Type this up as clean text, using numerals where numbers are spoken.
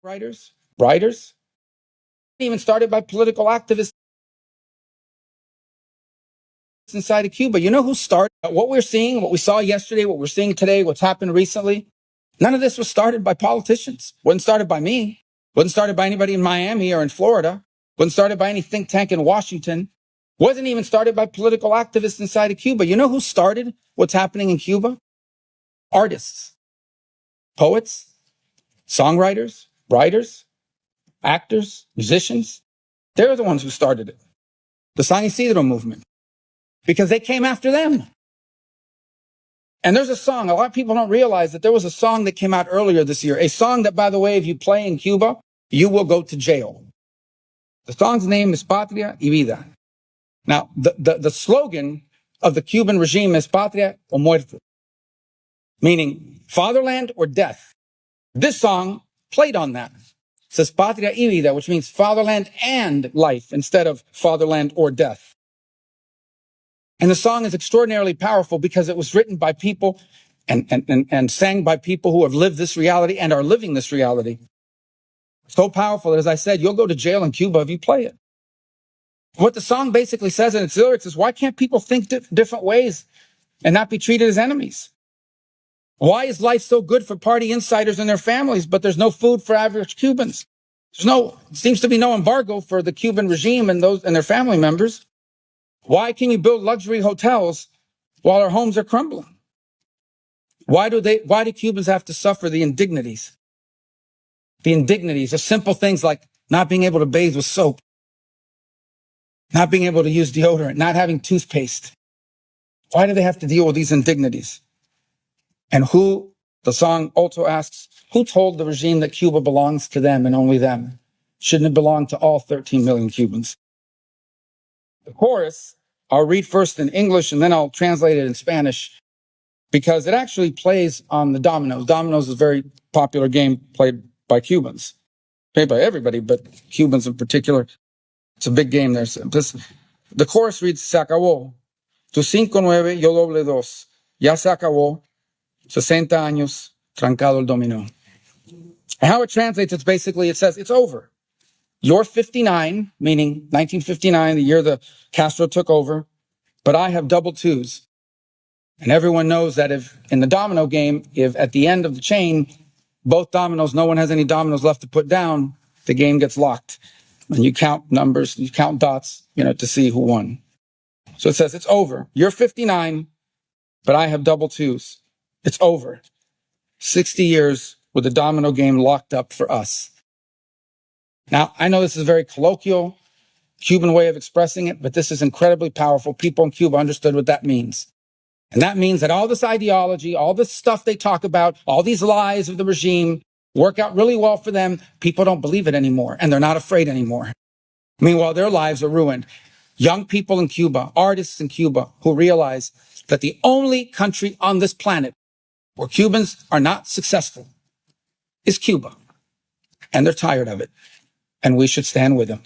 writers, even started by political activists inside of Cuba. You know who started what we're seeing, what we saw yesterday, what we're seeing today, what's happened recently? None of this was started by politicians. Wasn't started by me. Wasn't started by anybody in Miami or in Florida. Wasn't started by any think tank in Washington. Wasn't even started by political activists inside of Cuba. You know who started what's happening in Cuba? Artists, poets, songwriters, writers, actors, musicians. They're the ones who started it. The San Isidro movement. Because they came after them. And there's a song, a lot of people don't realize that there was a song that came out earlier this year. A song that, by the way, if you play in Cuba, you will go to jail. The song's name is Patria y Vida. Now, the slogan of the Cuban regime is Patria o Muerte, meaning fatherland or death. This song played on that. It says Patria y Vida, which means fatherland and life instead of fatherland or death. And the song is extraordinarily powerful because it was written by people and sang by people who have lived this reality and are living this reality. So powerful that, as I said, you'll go to jail in Cuba if you play it. What the song basically says in its lyrics is, why can't people think different ways and not be treated as enemies? Why is life so good for party insiders and their families, but there's no food for average Cubans? Seems to be no embargo for the Cuban regime and those and their family members. Why can you build luxury hotels while our homes are crumbling? Why do Cubans have to suffer the indignities? The indignities of simple things like not being able to bathe with soap, not being able to use deodorant, not having toothpaste. Why do they have to deal with these indignities? And the song also asks, who told the regime that Cuba belongs to them and only them? Shouldn't it belong to all 13 million Cubans? The chorus, I'll read first in English and then I'll translate it in Spanish because it actually plays on the dominoes. Dominoes is a very popular game played by Cubans, played by everybody, but Cubans in particular. It's a big game there. The chorus reads, se acabó. Tu 5-9, yo doble 2. Ya se acabó. 60 años, trancado el dominó. And how it translates, it says, it's over. You're 59, meaning 1959, the year the Castro took over, but I have double twos. And everyone knows that if in the domino game, if at the end of the chain, both dominoes, no one has any dominoes left to put down, the game gets locked. And you count numbers, you count dots, to see who won. So it says, it's over. You're 59, but I have double twos. It's over. 60 years with the domino game locked up for us. Now, I know this is a very colloquial Cuban way of expressing it, but this is incredibly powerful. People in Cuba understood what that means. And that means that all this ideology, all this stuff they talk about, all these lies of the regime work out really well for them. People don't believe it anymore, and they're not afraid anymore. Meanwhile, their lives are ruined. Young people in Cuba, artists in Cuba, who realize that the only country on this planet where Cubans are not successful is Cuba. And they're tired of it. And we should stand with them.